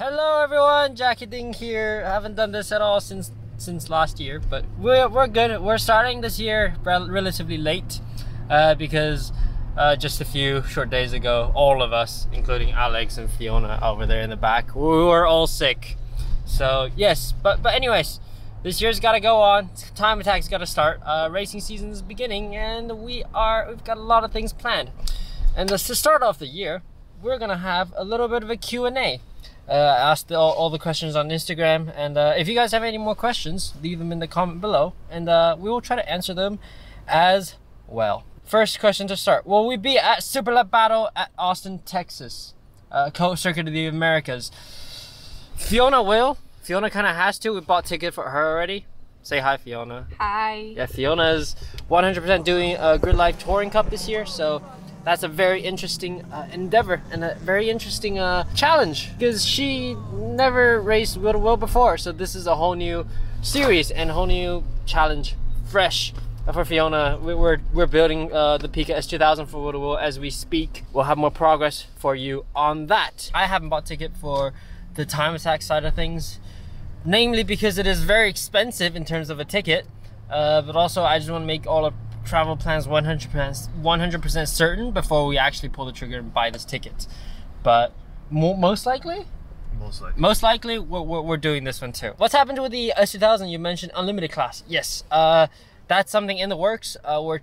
Hello everyone, Jackie Ding here. I haven't done this at all since last year, but we're good. We're starting this year relatively late because just a few short days ago, all of us, including Alex and Fiona over there in the back, we were all sick. So yes, but anyways, this year's got to go on. Time Attack's got to start. Racing season is beginning, and we've got a lot of things planned. And to start off the year, we're gonna have a little bit of a Q&A. Asked all the questions on Instagram, and if you guys have any more questions, leave them in the comment below, and we will try to answer them as well. First question to start: will we be at Super Lap Battle at Austin, Texas, Circuit of the Americas? Fiona will. Fiona kind of has to. We bought ticket for her already. Say hi, Fiona. Hi. Yeah, Fiona is 100% doing a Grid Life Touring Cup this year, so that's a very interesting endeavor and a very interesting challenge, because she never raced Wheel to Wheel before. So this is a whole new series and a whole new challenge, fresh for Fiona. We're building the Pika S2000 for Wheel to Wheel as we speak. We'll have more progress for you on that. I haven't bought ticket for the Time Attack side of things, namely because it is very expensive in terms of a ticket, but also I just want to make all of travel plans 100% certain before we actually pull the trigger and buy this ticket. But most likely we're doing this one too. What's happened with the S2000? You mentioned unlimited class. Yes, that's something in the works. We're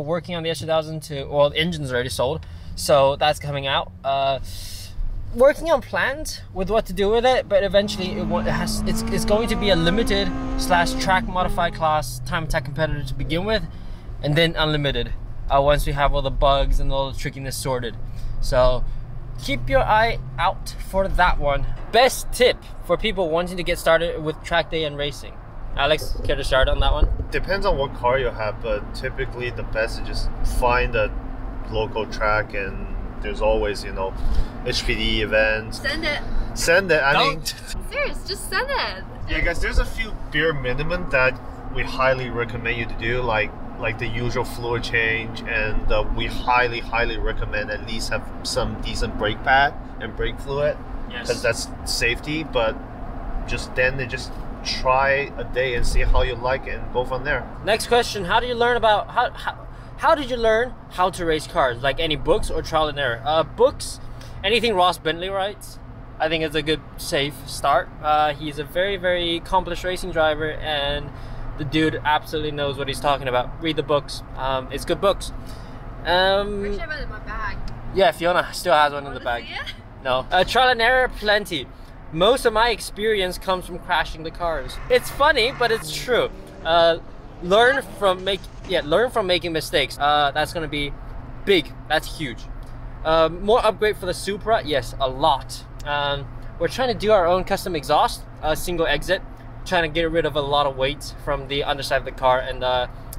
working on the S2000 well, the engine's already sold, so that's coming out. Working on plans with what to do with it, but eventually it's going to be a limited / track modified class Time Attack competitor to begin with, and then unlimited once we have all the bugs and all the trickiness sorted. So keep your eye out for that one. Best tip for people wanting to get started with track day and racing. Alex, care to start on that one? Depends on what car you have, but typically the best is just find a local track, and there's always, you know, HPD events. Send it. I mean, serious, just send it. Yeah, guys, there's a few bare minimum that we highly recommend you to do, like the usual fluid change, and we highly recommend at least have some decent brake pad and brake fluid, because that's safety. But just try a day and see how you like it and go from there. Next question: how do you learn about how did you learn how to race cars? Like any books or trial and error? Books, anything Ross Bentley writes, I think it's a good safe start. He's a very accomplished racing driver, and the dude absolutely knows what he's talking about. Read the books. It's good books. Actually, I have it in my bag. Yeah, Fiona still has one in the bag. No. Trial and error, plenty. Most of my experience comes from crashing the cars. It's funny, but it's true. Learn from making mistakes. That's gonna be big. That's huge. More upgrade for the Supra? Yes, a lot. We're trying to do our own custom exhaust, single exit, trying to get rid of a lot of weight from the underside of the car, and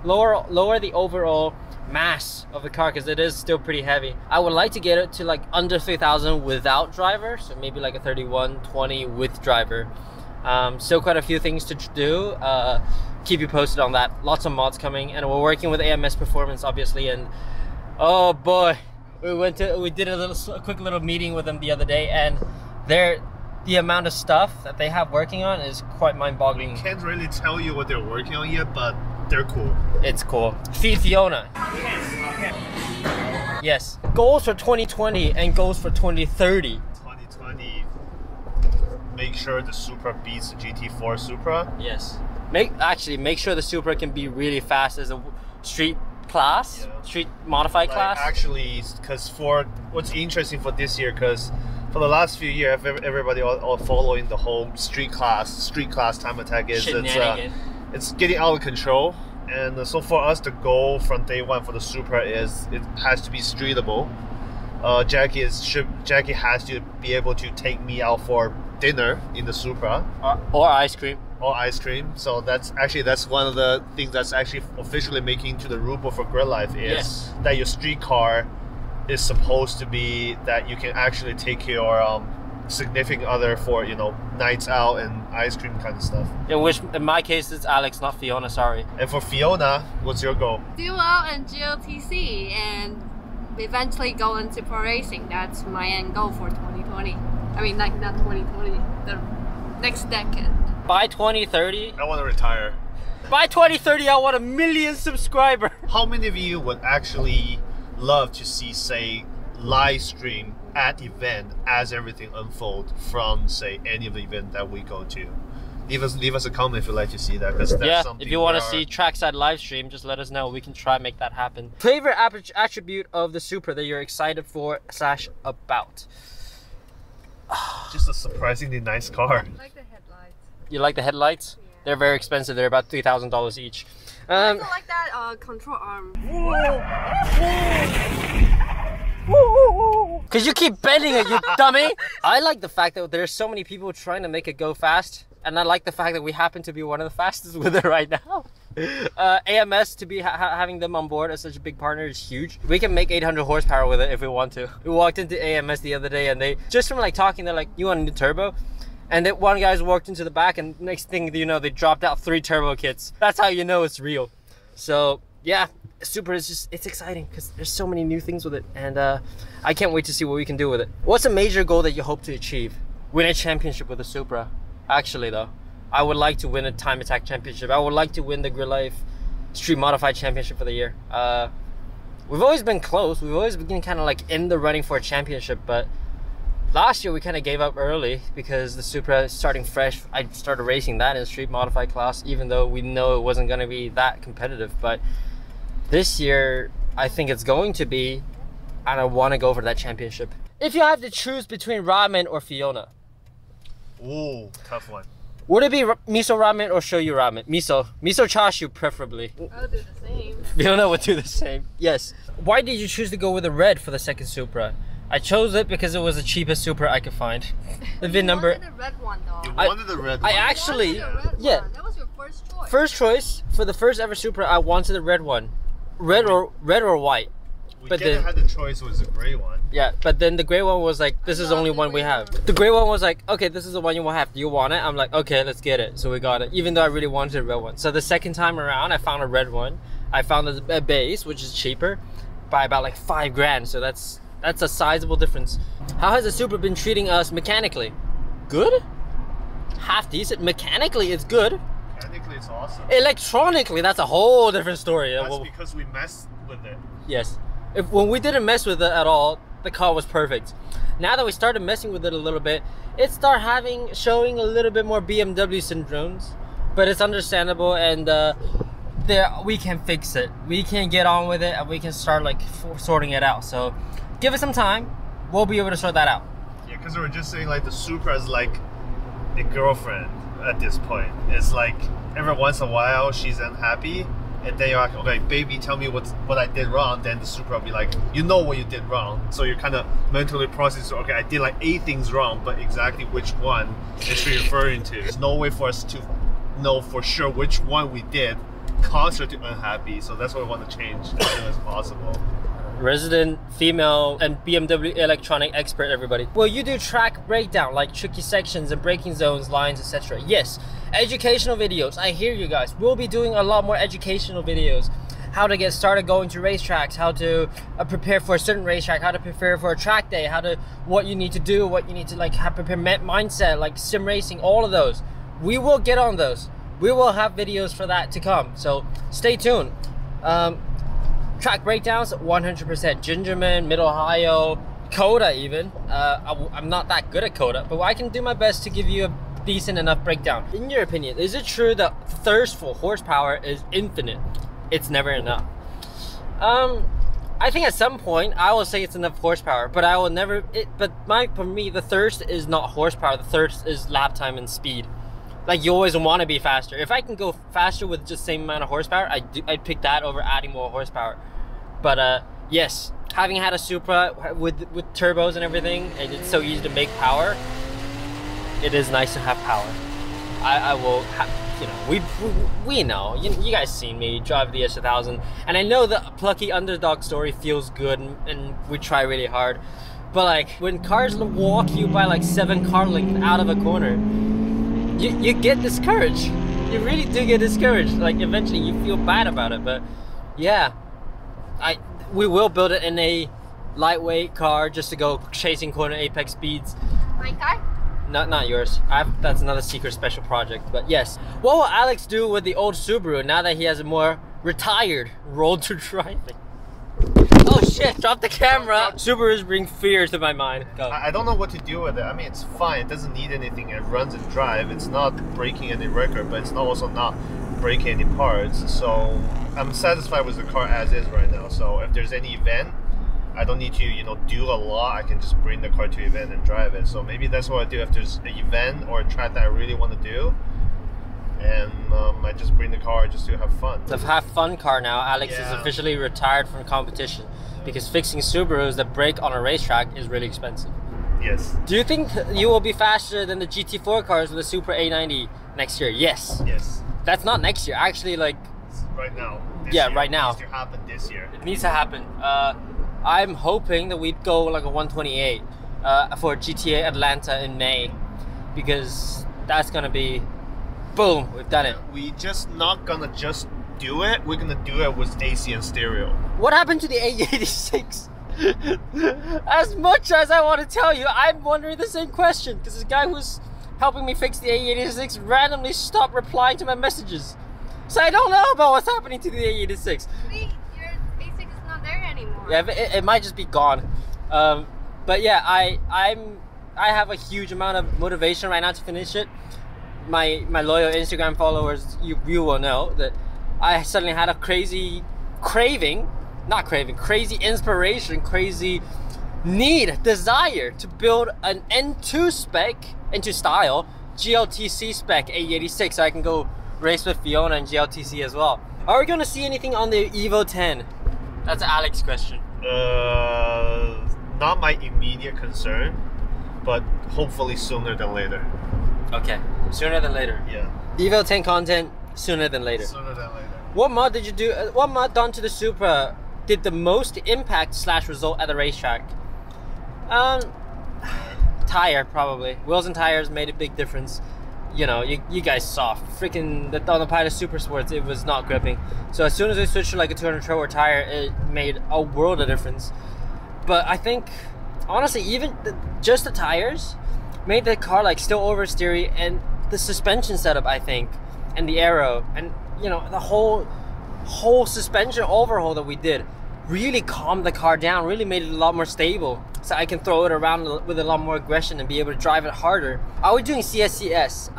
lower the overall mass of the car, because it is still pretty heavy. I would like to get it to like under 3,000 without driver, so maybe like a 3120 with driver. Still quite a few things to do. Keep you posted on that. Lots of mods coming, and we're working with AMS Performance, obviously. And oh boy, we did a quick little meeting with them the other day, and the amount of stuff that they have working on is quite mind-boggling. Can't really tell you what they're working on yet, but they're cool. It's cool. Feed Fiona. Yes. Goals for 2020 and goals for 2030. 2020, make sure the Supra beats the GT4 Supra. Yes. Make sure the Supra can be really fast as a street class, street modified class. Actually, because for what's interesting for this year, because for the last few years, everybody all following the whole street class Time Attack is it's getting out of control. And so for us, the goal from day one for the Supra is it has to be streetable. Jackie has to be able to take me out for dinner in the Supra, or ice cream. So that's one of the things that's actually officially making to the rule book for Grid Life is that your street car is supposed to be that you can actually take your significant other for, you know, nights out and ice cream kind of stuff. In my case it's Alex, not Fiona, sorry. And for Fiona, what's your goal? Do well in GLTC and eventually go into pro racing. That's my end goal for 2020. I mean, like not 2020, the next decade. By 2030, I want to retire. by 2030, I want 1 million subscribers. How many of you would actually love to see, say, live stream at event as everything unfold from, say, any of the event that we go to? Leave us a comment if you'd like to see that. That's Yeah, something if you want to see trackside live stream, just let us know. We can try and make that happen. Favorite attribute of the Supra that you're excited for / about? Just a surprisingly nice car. I like the headlights. You like the headlights? Yeah. They're very expensive. They're about $3,000 each. I also like that control arm. Cause you keep bending it, you dummy. I like the fact that there's so many people trying to make it go fast, and I like the fact that we happen to be one of the fastest with it right now. AMS, to be having them on board as such a big partner is huge. We can make 800 horsepower with it if we want to. We walked into AMS the other day, and they just from like talking, they're like, "You want a new turbo?" And then one guy's walked into the back, and next thing you know, they dropped out 3 turbo kits. That's how you know it's real. So yeah, Supra is just, it's exciting because there's so many new things with it, and I can't wait to see what we can do with it. What's a major goal that you hope to achieve? Win a championship with the Supra. Actually though, I would like to win a time attack championship. I would like to win the Grid Life Street Modified Championship for the year. We've always been close. We've always been kind of like in the running for a championship, but last year we kind of gave up early because the Supra is starting fresh. I started racing that in Street Modified class, even though we know it wasn't going to be that competitive. But this year, I think it's going to be, and I want to go for that championship. If you have to choose between ramen or Fiona, Ooh, tough one. would it be miso ramen or shoyu ramen? Miso chashu preferably. I'll do the same. Fiona would do the same. Yes. Why did you choose to go with the red for the second Supra? I chose it because it was the cheapest Supra I could find. The VIN number. You wanted the red one though. You wanted the red one. I actually, You wanted the red yeah. one. That was your first choice. First choice for the first ever Supra, I wanted the red one, red or white. We but didn't then- have the choice, was the gray one. Yeah, but then the gray one was like, this is the only one we have. The gray one was like, okay, this is the one you will have. Do you want it? I'm like, okay, let's get it. So we got it, even though I really wanted a red one. So the second time around, I found a red one. I found a base, which is cheaper by about like 5 grand. So that's a sizable difference. How has the Supra been treating us mechanically? Good? Half decent. Mechanically, it's good. Technically, it's awesome. Electronically, that's a whole different story. That's Well, because we messed with it. yes. When we didn't mess with it at all, the car was perfect. Now that we started messing with it a little bit, it started showing a little bit more BMW syndromes, but it's understandable, and we can fix it. We can get on with it, and we can start like sorting it out. So give it some time. We'll be able to sort that out. Yeah, because we were just saying like the Supra is like a girlfriend at this point. It's like every once in a while she's unhappy, and then you're like, okay, baby, tell me what I did wrong. Then the Supra will be like, you know what you did wrong. So you're kind of mentally processing, okay, I did like 8 things wrong, but exactly which one is she referring to? There's no way for us to know for sure which one we did caused her to unhappy. So that's what we want to change as soon as possible. Resident female and BMW electronic expert, everybody. Well, you do track breakdown, like tricky sections and braking zones, lines, etc. Yes. Educational videos, I hear you guys. We'll be doing a lot more educational videos. How to get started going to racetracks, how to prepare for a certain racetrack, how to prepare for a track day, what you need to do, what you need to like prepare mindset, like sim racing, all of those. We will get on those. We will have videos for that to come. So stay tuned. Track breakdowns, 100%. Gingerman, Mid-Ohio, Coda even. I'm not that good at Coda, but I can do my best to give you a decent enough breakdown. In your opinion, is it true that thirst for horsepower is infinite? It's never enough. I think at some point I will say it's enough horsepower, but I will never. For me, the thirst is not horsepower. The thirst is lap time and speed. Like, you always want to be faster. If I can go faster with just the same amount of horsepower, I'd pick that over adding more horsepower. But yes, having had a Supra with turbos and everything, and it's so easy to make power, it is nice to have power. I will have, you know, we know, you guys seen me drive the S2000, and I know the plucky underdog story feels good, and we try really hard. But like, when cars walk you by like 7 car lengths out of a corner, you get discouraged. You really do get discouraged. Like, eventually you feel bad about it. But yeah, we will build it in a lightweight car just to go chasing corner apex speeds. My car? Not yours. That's another secret special project. But yes, what will Alex do with the old Subaru now that he has a more retired role to driving? Oh shit! Drop the camera. Subarus bring fear to my mind. Go. I don't know what to do with it. I mean, it's fine. It doesn't need anything. It runs and drives. It's not breaking any record, but it's also not breaking any parts. So I'm satisfied with the car as is right now. So if there's any event, I don't need to, you know, do a lot. I can just bring the car to event and drive it. So maybe that's what I do if there's an event or a track that I really want to do. And I just bring the car just to have fun. The have fun car now. Alex is officially retired from competition because fixing Subarus that break on a racetrack is really expensive. Yes. Do you think you will be faster than the GT4 cars with the Supra A90 next year? Yes. Yes. That's not next year. Actually, like right now. Right now. It needs to happen this year. It needs to happen. I'm hoping that we'd go like a 128 for GTA Atlanta in May, because that's gonna be boom. We've done it. We just not gonna just do it. We're gonna do it with AC and stereo. What happened to the AE86? As much as I want to tell you, I'm wondering the same question, because this guy who's helping me fix the AE86 randomly stopped replying to my messages. So I don't know about what's happening to the AE86. See, your A6 is not there anymore. Yeah, it might just be gone. But yeah, I have a huge amount of motivation right now to finish it. My loyal Instagram followers, you will know that I suddenly had a crazy inspiration, crazy need, desire to build an N2 spec, N2 style, GLTC spec AE86 so I can go race with Fiona and GLTC as well. Are we going to see anything on the Evo 10? That's Alex's question. Not my immediate concern, but hopefully sooner than later. Okay, sooner than later. Yeah. Evo 10 content sooner than later. Sooner than later. What mod did you do? What mod done to the Supra did the most impact / result at the racetrack? Tire, probably. Wheels and tires made a big difference. You know, you guys saw freaking on the Pilot Super Sports, it was not gripping. So as soon as I switched to like a 200 Trower tire, it made a world of difference. But I think, honestly, even just the tires made the car like still oversteery, and the suspension setup, I think, and the aero, and you know, the whole suspension overhaul that we did really calmed the car down, really made it a lot more stable, so I can throw it around with a lot more aggression and be able to drive it harder. Are we doing CSCS?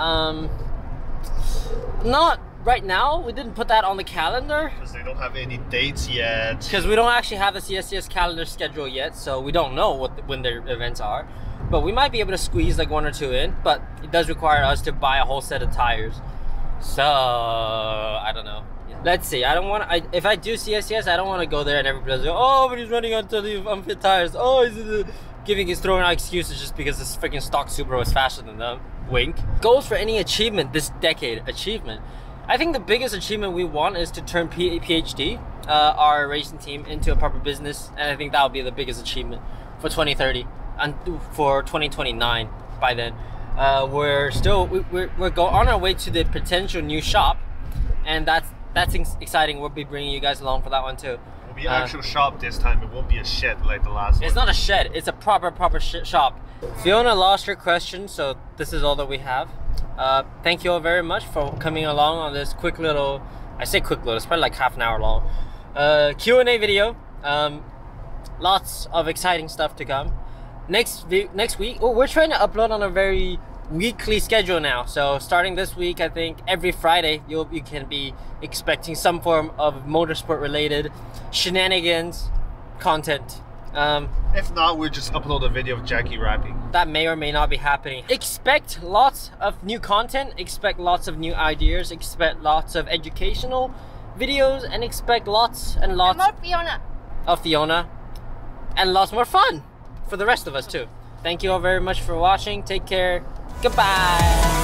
Not right now. We didn't put that on the calendar because they don't have any dates yet. Because we don't actually have the CSCS calendar schedule yet, so we don't know when their events are. But we might be able to squeeze like 1 or 2 in, but it does require us to buy a whole set of tires. So I don't know. Let's see. I don't want. If I do CSCS, I don't want to go there and everybody's like, oh, but he's running onto the unfit tires. Oh, he's throwing out excuses just because this freaking stock Supra was faster than them. Wink. Goals for any achievement this decade. I think the biggest achievement we want is to turn PhD, our racing team, into a proper business, and I think that'll be the biggest achievement for 2030 and for 2029. By then, we're on our way to the potential new shop, and that's exciting. We'll be bringing you guys along for that one too. It'll be an actual shop this time. It won't be a shed like the last one. It's not a shed. It's a proper shop. Fiona lost her question, so this is all that we have. Thank you all very much for coming along on this quick little, I say quick little, it's probably like half an hour long, Q&A video. Lots of exciting stuff to come. Next week, we're trying to upload on a very weekly schedule now. So starting this week, I think every Friday you can be expecting some form of motorsport related shenanigans content. If not, we'll just upload a video of Jackie rapping. That may or may not be happening. Expect lots of new content, expect lots of new ideas, expect lots of educational videos, and expect lots and lots of Fiona, and lots more fun for the rest of us too. Thank you all very much for watching. Take care. Goodbye.